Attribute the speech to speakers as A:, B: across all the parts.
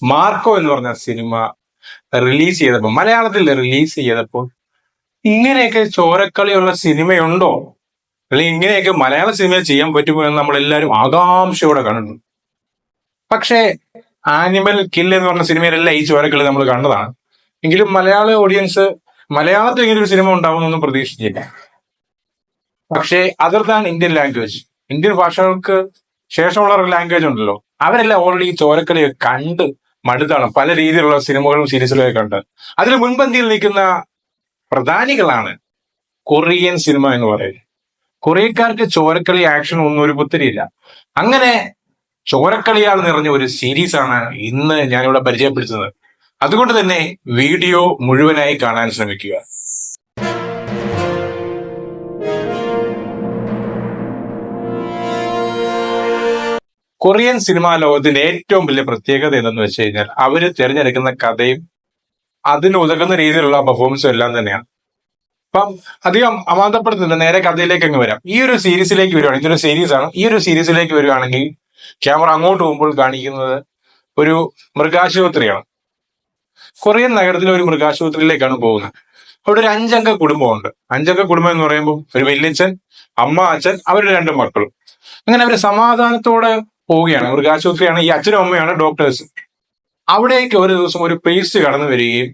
A: Marco എന്ന് പറഞ്ഞ cinema release ചെയ്തപ്പോൾ, മലയാളത്തിൽ റിലീസ് ചെയ്തപ്പോൾ, ഇങ്ങനെയൊക്കെ ചോരക്കളിയുള്ള സിനിമയുണ്ടോ, അല്ലെങ്കിൽ ഇങ്ങനെയൊക്കെ മലയാള സിനിമയിൽ ചെയ്യാൻ പറ്റുമോ എന്ന് നമ്മളെല്ലാവരും ആകാംക്ഷയോടെ കണ്ടു. പക്ഷേ ആനിമൽ കിൽ എന്ന് പറഞ്ഞ സിനിമയിലെല്ലാം ഈ ചോരക്കളി നമ്മൾ കണ്ടതാണ്. എങ്കിലും മലയാള ഓഡിയൻസ് മലയാളത്തിൽ ഇങ്ങനെ ഒരു സിനിമ ഉണ്ടാവുമെന്നൊന്നും പ്രതീക്ഷിച്ചില്ല. പക്ഷേ other than Indian language, Indian ഭാഷകൾക്ക് ശേഷമുള്ള ഒരു ലാംഗ്വേജ് ഉണ്ടല്ലോ, അവരെല്ലാം ഓൾറെഡി ഈ ചോരക്കളി കണ്ട് മടുത്താണ് പല രീതിയിലുള്ള സിനിമകളും സീരീസിലും ഒക്കെ കണ്ട്. അതിന് മുൻപന്തിയിൽ നിൽക്കുന്ന പ്രധാനികളാണ് കൊറിയൻ സിനിമ എന്ന് പറയുന്നത്. കൊറിയക്കാർക്ക് ചോരക്കളി ആക്ഷൻ ഒന്നും ഒരു പുത്തിരിയില്ല. അങ്ങനെ ചോരക്കളിയാൽ നിറഞ്ഞ ഒരു സീരീസാണ് ഇന്ന് ഞാനിവിടെ പരിചയപ്പെടുത്തുന്നത്. അതുകൊണ്ട് തന്നെ വീഡിയോ മുഴുവനായി കാണാൻ ശ്രമിക്കുക. കൊറിയൻ സിനിമാ ലോകത്തിന്റെ ഏറ്റവും വലിയ പ്രത്യേകത എന്തെന്ന് വെച്ച് കഴിഞ്ഞാൽ അവര് തിരഞ്ഞെടുക്കുന്ന കഥയും അതിന് ഉതകുന്ന രീതിയിലുള്ള പെർഫോമൻസും എല്ലാം തന്നെയാണ്. അപ്പം അധികം അമാന്തപ്പെടുത്തുന്നില്ല, നേരെ കഥയിലേക്ക് അങ്ങ് വരാം. ഈ ഒരു സീരീസിലേക്ക് വരുവാണെങ്കിൽ, ഇതൊരു സീരീസ് ആണ്, ഈ ഒരു സീരീസിലേക്ക് വരുവാണെങ്കിൽ ക്യാമറ അങ്ങോട്ട് പോകുമ്പോൾ കാണിക്കുന്നത് ഒരു മൃഗാശുപത്രിയാണ്. കൊറിയൻ നഗരത്തിലെ ഒരു മൃഗാശുപത്രിയിലേക്കാണ് പോകുന്നത്. അവിടെ ഒരു 5 അംഗ കുടുംബമുണ്ട്. 5 അംഗ കുടുംബം എന്ന് പറയുമ്പോൾ ഒരു വല്യച്ഛൻ, അമ്മ, അച്ഛൻ, അവരുടെ 2 മക്കളും. അങ്ങനെ അവര് സമാധാനത്തോടെ പോവുകയാണ്. മൃഗാശുപത്രിയാണ്, ഈ അച്ഛനും അമ്മയാണ് ഡോക്ടേഴ്സ്. അവിടേക്ക് ഒരു ദിവസം ഒരു പേസ്റ്റ് കടന്നു വരികയും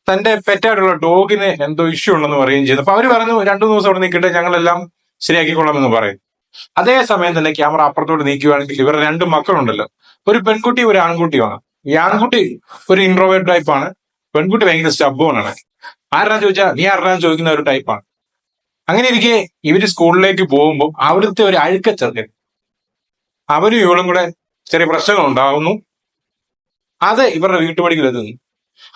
A: തന്റെ പെറ്റായിട്ടുള്ള ഡോഗിന് എന്തോ ഇഷ്യൂ ഉണ്ടെന്ന് പറയുകയും ചെയ്തു. അപ്പൊ അവര് പറഞ്ഞു 2 ദിവസം അവിടെ നിൽക്കട്ടെ, ഞങ്ങളെല്ലാം ശരിയാക്കിക്കൊള്ളാം എന്ന് പറയും. അതേ സമയം തന്നെ ക്യാമറ അപ്പുറത്തോട്ട് നീക്കുകയാണെങ്കിൽ ഇവരുടെ 2 മക്കളുണ്ടല്ലോ, ഒരു പെൺകുട്ടി ഒരു ആൺകുട്ടിയാണ്. ഈ ആൺകുട്ടി ഒരു ഇൻട്രോവേർട്ട് ടൈപ്പാണ്, പെൺകുട്ടി ഭയങ്കര സ്റ്റബ്ബോണാണ്. ആരാന്ന് ചോദിച്ചാൽ നീ ആരാന്ന് ചോദിക്കുന്ന ഒരു ടൈപ്പാണ്. അങ്ങനെ ഇരിക്കെ ഇവര് സ്കൂളിലേക്ക് പോകുമ്പോൾ അവിടുത്തെ ഒരു അഴുക്ക ചെറുക്കൻ, അവരും ഇവളും കൂടെ ചെറിയ പ്രശ്നങ്ങൾ ഉണ്ടാകുന്നു. അത് ഇവരുടെ വീട്ടുപടിക്കലെത്തുന്നു.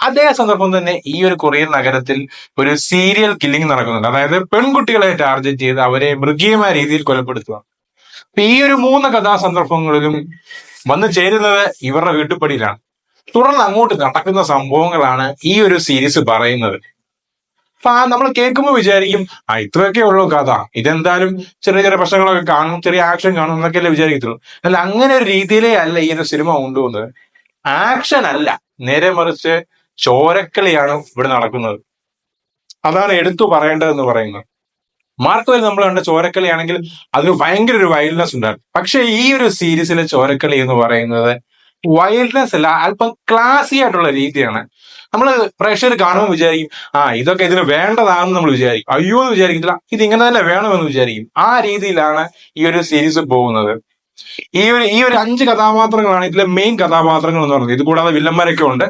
A: അതേ സന്ദർഭം തന്നെ ഈ ഒരു കൊറിയൻ നഗരത്തിൽ ഒരു സീരിയൽ കില്ലിംഗ് നടക്കുന്നുണ്ട്. അതായത് പെൺകുട്ടികളെ ടാർഗറ്റ് ചെയ്ത് അവരെ മൃഗീയമായ രീതിയിൽ കൊലപ്പെടുത്തുക. അപ്പൊ ഈ ഒരു 3 കഥാസന്ദർഭങ്ങളിലും വന്നു ചേരുന്നത് ഇവരുടെ വീട്ടുപടിയിലാണ്. തുടർന്ന് അങ്ങോട്ട് നടക്കുന്ന സംഭവങ്ങളാണ് ഈ ഒരു സീരീസ് പറയുന്നത്. അപ്പൊ നമ്മൾ കേൾക്കുമ്പോൾ വിചാരിക്കും ഇത്രയൊക്കെ ഉള്ളൂ കഥ, ഇതെന്തായാലും ചെറിയ ചെറിയ പ്രശ്നങ്ങളൊക്കെ കാണും, ചെറിയ ആക്ഷൻ കാണും എന്നൊക്കെയല്ലേ വിചാരിക്കത്തുള്ളൂ. അല്ല, അങ്ങനെ ഒരു രീതിയിലേ അല്ല ഈ ഒരു സിനിമ കൊണ്ടുപോകുന്നത്. ആക്ഷൻ അല്ല, നേരെ മറിച്ച് ചോരക്കളിയാണ് ഇവിടെ നടക്കുന്നത്. അതാണ് എടുത്തു പറയേണ്ടതെന്ന് പറയുന്നത്. മാർക്കോയിൽ നമ്മൾ കണ്ട ചോരക്കളിയാണെങ്കിൽ അതിന് ഭയങ്കര ഒരു വൈൽഡ്നെസ് ഉണ്ടായിരുന്നു. പക്ഷെ ഈ ഒരു സീരീസിലെ ചോരക്കളി എന്ന് പറയുന്നത് വൈൽഡ്നെസ് അല്ല, അല്പം ക്ലാസി ആയിട്ടുള്ള രീതിയാണ്. നമ്മൾ പ്രേക്ഷകർ കാണുമ്പോൾ വിചാരിക്കും ഇതൊക്കെ ഇതിന് വേണ്ടതാണെന്ന് നമ്മൾ വിചാരിക്കും. അയ്യോ എന്ന് വിചാരിക്കത്തില്ല, ഇത് ഇങ്ങനെ തന്നെ വേണമെന്ന് വിചാരിക്കും. ആ രീതിയിലാണ് ഈ ഒരു സീരീസ് പോകുന്നത്. ഈ ഒരു 5 കഥാപാത്രങ്ങളാണ് ഇതിലെ മെയിൻ കഥാപാത്രങ്ങൾ എന്ന് പറയുന്നത്. ഇത് കൂടാതെ വില്ലന്മാരൊക്കെ ഉണ്ട്.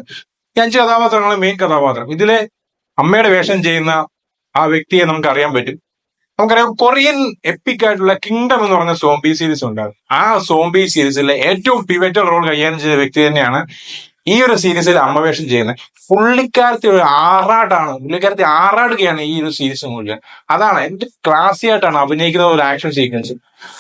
A: ഈ 5 കഥാപാത്രങ്ങളാണ് മെയിൻ കഥാപാത്രം. ഇതിലെ അമ്മയുടെ വേഷം ചെയ്യുന്ന ആ വ്യക്തിയെ നമുക്ക് അറിയാൻ പറ്റും. നമുക്കറിയാം കൊറിയൻ എപ്പിക് ആയിട്ടുള്ള കിങ്ഡം എന്ന് പറഞ്ഞ സോംബി സീരീസ് ഉണ്ടാകും. ആ സോംബി സീരീസിലെ ഏറ്റവും പിവറ്റൽ റോൾ കൈകാര്യം ചെയ്ത വ്യക്തി തന്നെയാണ് ഈ ഒരു സീരീസിൽ അമ്മവേഷം ചെയ്യുന്നത്. പുള്ളിക്കാരത്തി ഒരു ആറാട്ടാണ്, പുള്ളിക്കാരത്തി ആറാടുകയാണ് ഈ ഒരു സീരീസ് മുഴുവൻ. അതാണ് എന്ത് ക്ലാസി ആയിട്ടാണ് അഭിനയിക്കുന്ന ഒരു ആക്ഷൻ സീക്വൻസ്.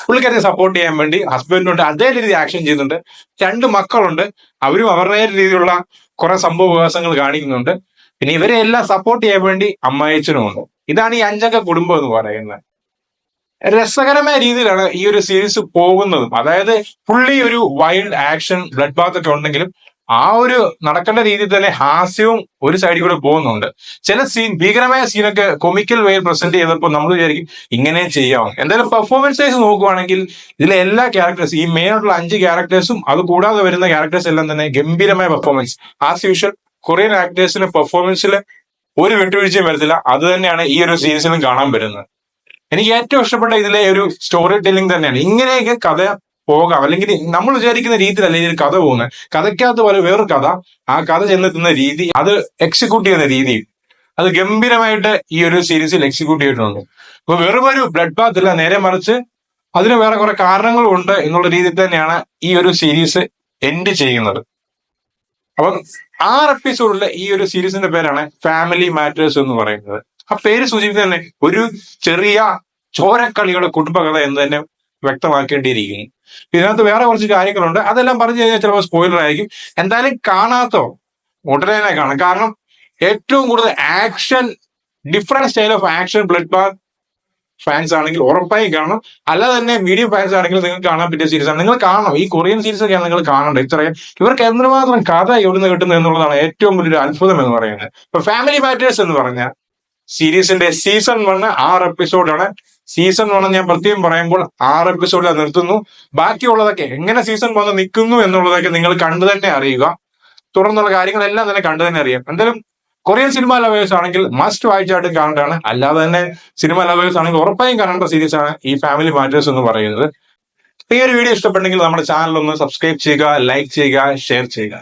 A: പുള്ളിക്കാരത്തെ സപ്പോർട്ട് ചെയ്യാൻ വേണ്ടി ഹസ്ബൻഡുണ്ട്, അതേ രീതി ആക്ഷൻ ചെയ്യുന്നുണ്ട്. 2 മക്കളുണ്ട്, അവരും അവരുടെ രീതിയിലുള്ള കുറെ സംഭവ വികാസങ്ങൾ കാണിക്കുന്നുണ്ട്. പിന്നെ ഇവരെ എല്ലാം സപ്പോർട്ട് ചെയ്യാൻ വേണ്ടി അമ്മായച്ചനും ഉണ്ട്. ഇതാണ് ഈ 5 അംഗ കുടുംബം എന്ന് പറയുന്നത്. രസകരമായ രീതിയിലാണ് ഈ ഒരു സീരീസ് പോകുന്നതും. അതായത് പുള്ളി ഒരു വൈൽഡ് ആക്ഷൻ ബ്ലഡ് ബാത്ത് ഒക്കെ ഉണ്ടെങ്കിലും ആ ഒരു നടക്കേണ്ട രീതിയിൽ തന്നെ ഹാസ്യവും ഒരു സൈഡിൽ കൂടെ പോകുന്നുണ്ട്. ചില ഭീകരമായ സീനൊക്കെ കൊമിക്കൽ വേയിൽ പ്രസന്റ് ചെയ്തപ്പോൾ നമ്മൾ വിചാരിക്കും ഇങ്ങനെ ചെയ്യാം. എന്തായാലും പെർഫോമൻസ് വൈസ് നോക്കുവാണെങ്കിൽ ഇതിലെ എല്ലാ ക്യാരക്ടേഴ്സും, ഈ മെയിൻ ആയിട്ടുള്ള 5 ക്യാരക്ടേഴ്സും അത് കൂടാതെ വരുന്ന ക്യാരക്ടേഴ്സ് എല്ലാം തന്നെ ഗംഭീരമായ പെർഫോമൻസ്. ആസ് യൂഷ്വൽ കൊറിയൻ ആക്ടേഴ്സിന്റെ പെർഫോമൻസിൽ ഒരു വിട്ടുവീഴ്ചയും വരത്തില്ല. അത് തന്നെയാണ് ഈ ഒരു സീരീസിലും കാണാൻ വരുന്നത്. എനിക്ക് ഏറ്റവും ഇഷ്ടപ്പെട്ട ഇതിലെ ഒരു സ്റ്റോറി ടെല്ലിംഗ് തന്നെയാണ്. ഇങ്ങനെയൊക്കെ കഥ പോകാം, അല്ലെങ്കിൽ നമ്മൾ വിചാരിക്കുന്ന രീതിയിലല്ല ഈ ഒരു കഥ പോകുന്നത്. കഥയ്ക്കകത്ത് പോലെ വേറൊരു കഥ, ആ കഥ ചെന്നെത്തുന്ന രീതി, അത് എക്സിക്യൂട്ട് ചെയ്യുന്ന രീതി, അത് ഗംഭീരമായിട്ട് ഈ ഒരു സീരീസിൽ എക്സിക്യൂട്ട് ചെയ്തിട്ടുണ്ട്. അപ്പൊ വെറും ഒരു ബ്ലഡ് ബാത്ത് അല്ല, നേരെ മറിച്ച് അതിന് വേറെ കുറെ കാരണങ്ങളും ഉണ്ട് എന്നുള്ള രീതിയിൽ തന്നെയാണ് ഈ ഒരു സീരീസ് എൻഡ് ചെയ്യുന്നത്. അപ്പം 6 എപ്പിസോഡുള്ള ഈ ഒരു സീരീസിന്റെ പേരാണ് ഫാമിലി മാറ്റേഴ്സ് എന്ന് പറയുന്നത്. ആ പേര് സൂചിപ്പിക്കുന്നത് തന്നെ ഒരു ചെറിയ ചോരക്കളിയുടെ കുടുംബകഥ എന്ന് തന്നെ വ്യക്തമാക്കേണ്ടിയിരിക്കുന്നു. ഇതിനകത്ത് വേറെ കുറച്ച് കാര്യങ്ങളുണ്ട്, അതെല്ലാം പറഞ്ഞു കഴിഞ്ഞാൽ ചിലപ്പോൾ സ്പോയിലർ ആയിരിക്കും. എന്തായാലും കാണാത്തോ ഉടനെ തന്നെ കാണാം. കാരണം ഏറ്റവും കൂടുതൽ action, different style of action, blood Baat, fans ആണെങ്കിൽ ഉറപ്പായും കാണണം. അല്ലാതെ തന്നെ മീഡിയം ഫാൻസ് ആണെങ്കിൽ നിങ്ങൾക്ക് കാണാൻ പറ്റിയ സീരീസ് ആണ്. നിങ്ങൾ കാണണം, ഈ കൊറിയൻ സീരീസ് ഒക്കെയാണ് നിങ്ങൾ കാണേണ്ടത്. ഇത്രയും ഇവർക്ക് എന്തുമാത്രം കഥ എവിടുന്ന് കിട്ടുന്നത് എന്നുള്ളതാണ് ഏറ്റവും വലിയൊരു അത്ഭുതം എന്ന് പറയുന്നത്. ഇപ്പൊ ഫാമിലി മാറ്റേഴ്സ് എന്ന് പറഞ്ഞ സീരീസിന്റെ സീസൺ 1 6 എപ്പിസോഡാണ്. സീസൺ 1 ഞാൻ പ്രത്യേകം പറയുമ്പോൾ 6 എപ്പിസോഡിൽ നിർത്തുന്നു. ബാക്കിയുള്ളതൊക്കെ എങ്ങനെ സീസൺ 1 നിൽക്കുന്നു എന്നുള്ളതൊക്കെ നിങ്ങൾ കണ്ടു തന്നെ അറിയുക. തുടർന്നുള്ള കാര്യങ്ങളെല്ലാം തന്നെ കണ്ടു തന്നെ അറിയാം. എന്തായാലും കൊറിയൻ സിനിമ ലവേഴ്സ് ആണെങ്കിൽ മസ്റ്റ് വായിച്ചായിട്ട് കാണേണ്ടതാണ്. അല്ലാതെ തന്നെ സിനിമ ലവേഴ്സ് ആണെങ്കിൽ ഉറപ്പായും കാണേണ്ട സീരീസ് ആണ് ഈ ഫാമിലി മാറ്റേഴ്സ് എന്ന് പറയുന്നത്. ഈ ഒരു വീഡിയോ ഇഷ്ടപ്പെട്ടെങ്കിൽ നമ്മുടെ ചാനൽ ഒന്ന് സബ്സ്ക്രൈബ് ചെയ്യുക, ലൈക്ക് ചെയ്യുക, ഷെയർ ചെയ്യുക.